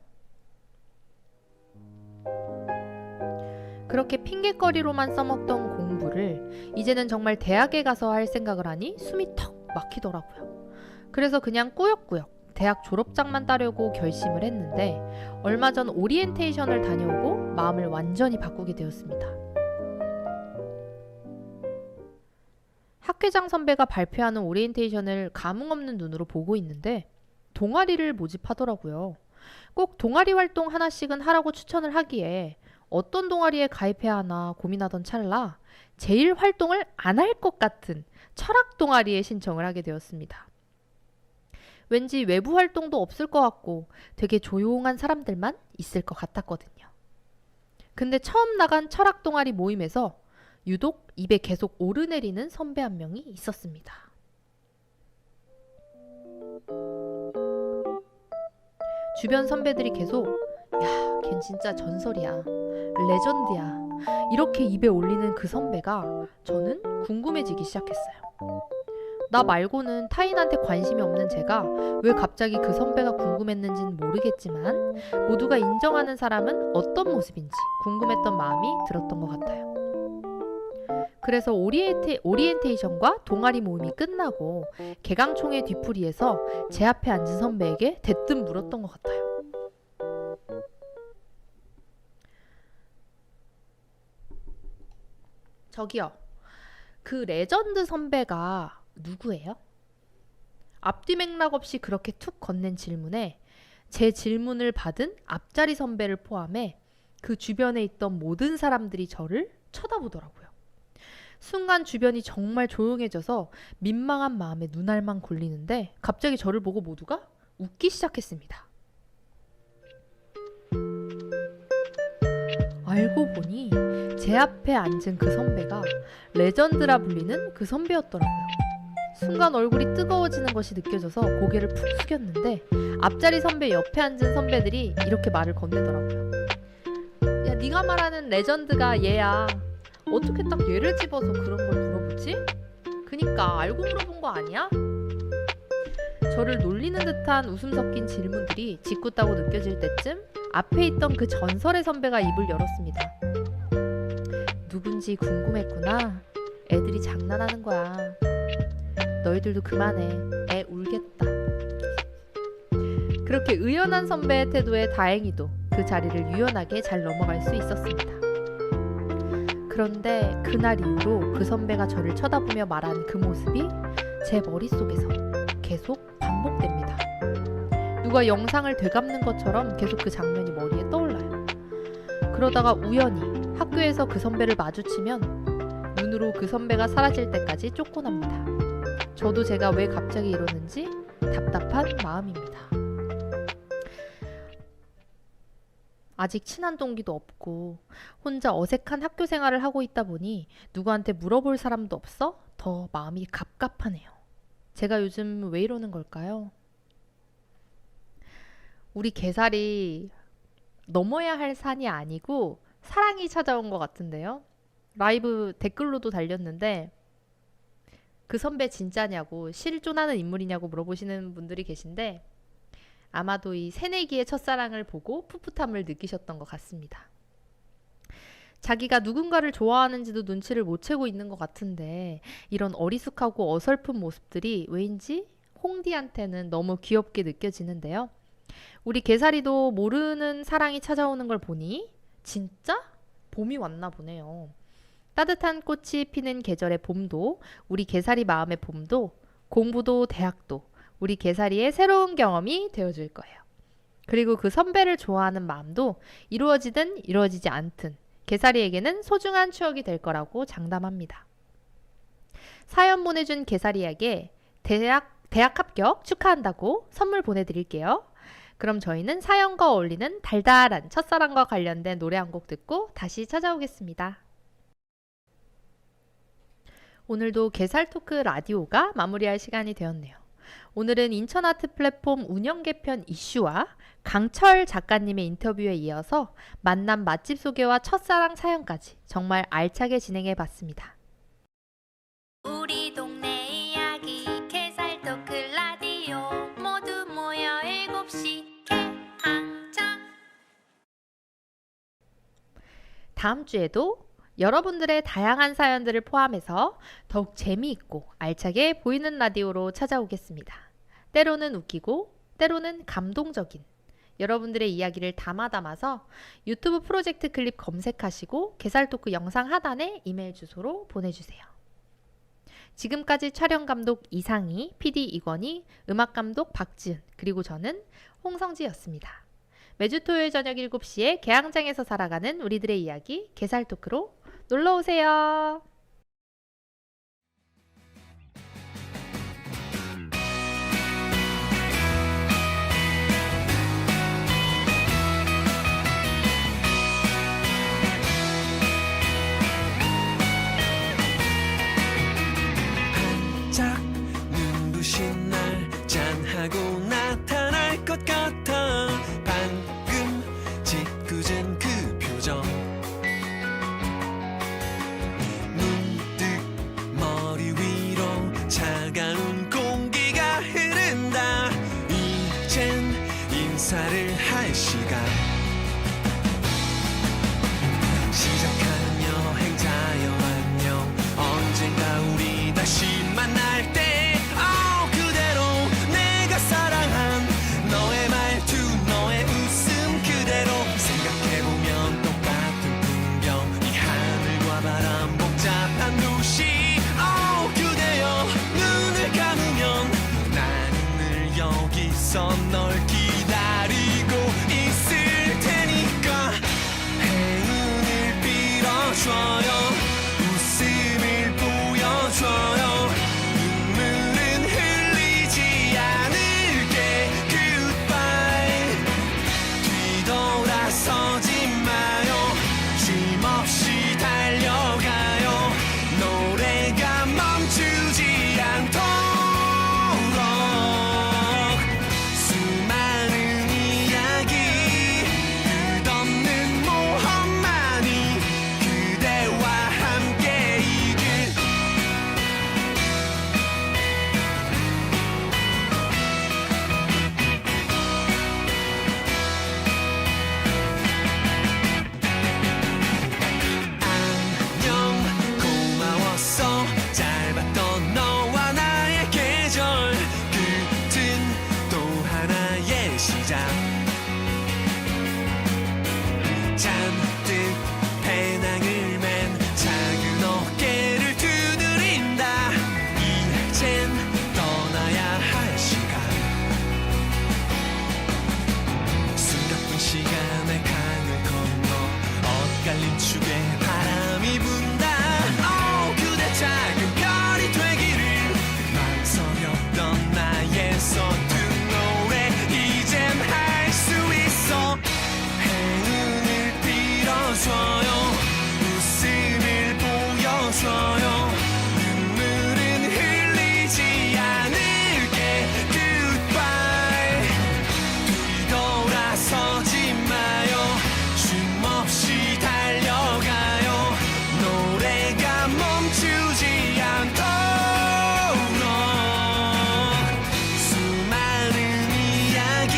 그렇게 핑곗거리로만 써먹던 공부를 이제는 정말 대학에 가서 할 생각을 하니 숨이 턱 막히더라고요. 그래서 그냥 꾸역꾸역 대학 졸업장만 따려고 결심을 했는데 얼마 전 오리엔테이션을 다녀오고 마음을 완전히 바꾸게 되었습니다. 학회장 선배가 발표하는 오리엔테이션을 감흥 없는 눈으로 보고 있는데 동아리를 모집하더라고요. 꼭 동아리 활동 하나씩은 하라고 추천을 하기에 어떤 동아리에 가입해야 하나 고민하던 찰나 제일 활동을 안 할 것 같은 철학 동아리에 신청을 하게 되었습니다. 왠지 외부 활동도 없을 것 같고 되게 조용한 사람들만 있을 것 같았거든요. 근데 처음 나간 철학 동아리 모임에서 유독 입에 계속 오르내리는 선배 한 명이 있었습니다. 주변 선배들이 계속 야, 걘 진짜 전설이야. 레전드야. 이렇게 입에 올리는 그 선배가 저는 궁금해지기 시작했어요. 나 말고는 타인한테 관심이 없는 제가 왜 갑자기 그 선배가 궁금했는지는 모르겠지만 모두가 인정하는 사람은 어떤 모습인지 궁금했던 마음이 들었던 것 같아요. 그래서 오리엔테이션과 동아리 모임이 끝나고 개강총회 뒤풀이에서 제 앞에 앉은 선배에게 대뜸 물었던 것 같아요. 저기요, 그 레전드 선배가 누구예요? 앞뒤 맥락 없이 그렇게 툭 건넨 질문에 제 질문을 받은 앞자리 선배를 포함해 그 주변에 있던 모든 사람들이 저를 쳐다보더라고요. 순간 주변이 정말 조용해져서 민망한 마음에 눈알만 굴리는데 갑자기 저를 보고 모두가 웃기 시작했습니다. 알고 보니 제 앞에 앉은 그 선배가 레전드라 불리는 그 선배였더라고요. 순간 얼굴이 뜨거워지는 것이 느껴져서 고개를 푹 숙였는데 앞자리 선배 옆에 앉은 선배들이 이렇게 말을 건네더라고요. 야, 네가 말하는 레전드가 얘야. 어떻게 딱 얘를 집어서 그런 걸 물어보지? 그니까 알고 물어본 거 아니야? 저를 놀리는 듯한 웃음 섞인 질문들이 짓궂다고 느껴질 때쯤 앞에 있던 그 전설의 선배가 입을 열었습니다. 누군지 궁금했구나. 애들이 장난하는 거야. 너희들도 그만해. 애 울겠다. 그렇게 의연한 선배의 태도에 다행히도 그 자리를 유연하게 잘 넘어갈 수 있었습니다. 그런데 그날 이후로 그 선배가 저를 쳐다보며 말한 그 모습이 제 머릿속에서 계속 반복됩니다. 누가 영상을 되갚는 것처럼 계속 그 장면이 머리에 떠올라요. 그러다가 우연히 학교에서 그 선배를 마주치면 눈으로 그 선배가 사라질 때까지 쫓곤합니다. 저도 제가 왜 갑자기 이러는지 답답한 마음입니다. 아직 친한 동기도 없고 혼자 어색한 학교 생활을 하고 있다 보니 누구한테 물어볼 사람도 없어 더 마음이 갑갑하네요. 제가 요즘 왜 이러는 걸까요? 우리 개살이 넘어야 할 산이 아니고 사랑이 찾아온 것 같은데요. 라이브 댓글로도 달렸는데 그 선배 진짜냐고, 실존하는 인물이냐고 물어보시는 분들이 계신데 아마도 이 새내기의 첫사랑을 보고 풋풋함을 느끼셨던 것 같습니다. 자기가 누군가를 좋아하는지도 눈치를 못 채고 있는 것 같은데 이런 어리숙하고 어설픈 모습들이 왜인지 홍디한테는 너무 귀엽게 느껴지는데요. 우리 개사리도 모르는 사랑이 찾아오는 걸 보니 진짜 봄이 왔나 보네요. 따뜻한 꽃이 피는 계절의 봄도, 우리 개사리 마음의 봄도, 공부도 대학도 우리 개사리의 새로운 경험이 되어줄 거예요. 그리고 그 선배를 좋아하는 마음도 이루어지든 이루어지지 않든 개사리에게는 소중한 추억이 될 거라고 장담합니다. 사연 보내준 개사리에게 대학 합격 축하한다고 선물 보내드릴게요. 그럼 저희는 사연과 어울리는 달달한 첫사랑과 관련된 노래 한 곡 듣고 다시 찾아오겠습니다. 오늘도 개살토크 라디오가 마무리할 시간이 되었네요. 오늘은 인천 아트 플랫폼 운영 개편 이슈와 강철 작가님의 인터뷰에 이어서 만남 맛집 소개와 첫사랑 사연까지 정말 알차게 진행해 봤습니다. 우리 동네 이야기 개살토크 라디오 모두 모여 7시 개항장. 다음 주에도 여러분들의 다양한 사연들을 포함해서 더욱 재미있고 알차게 보이는 라디오로 찾아오겠습니다. 때로는 웃기고 때로는 감동적인 여러분들의 이야기를 담아서 유튜브 프로젝트 클립 검색하시고 개살토크 영상 하단에 이메일 주소로 보내주세요. 지금까지 촬영감독 이상희, PD 이권희, 음악감독 박지은, 그리고 저는 홍성지였습니다. 매주 토요일 저녁 7시에 개항장에서 살아가는 우리들의 이야기 개살토크로 놀러오세요. 반짝 눈부신 날 짠하고 나타날 것 같아. 방금 짓궂은 그 표정. 시간의 강을 건너 엇갈린 축에 바람이 분다. 그대 작은 별이 되기를 망설였던 나의 서툰 노래 이젠 할 수 있어. 행운을 빌어줘요. 웃음을 보여줘요. 눈물은 흘리지 않을게. Goodbye. 뒤돌아서지 마요. 쉼 없이 달려가요. 노래가 멈추지 않도록. 수많은 이야기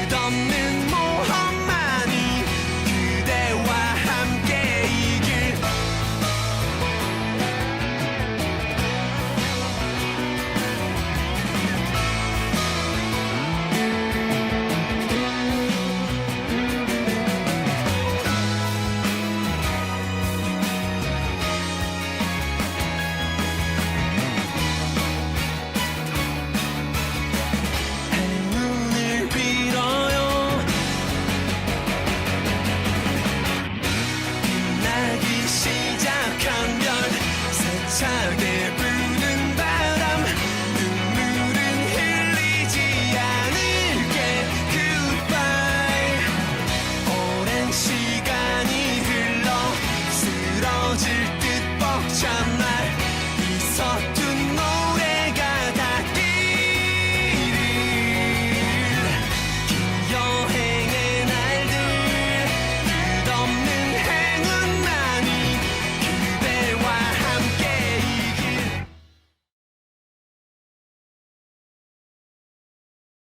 끝없는 모험만이 그대와 함께 이길. 행운을 빌어요. 빛나기 시작한 별 세차게 부는 바람 눈물은 흘리지 않을게. Goodbye. 오랜 시간이 흘러 쓰러질 듯 벅찬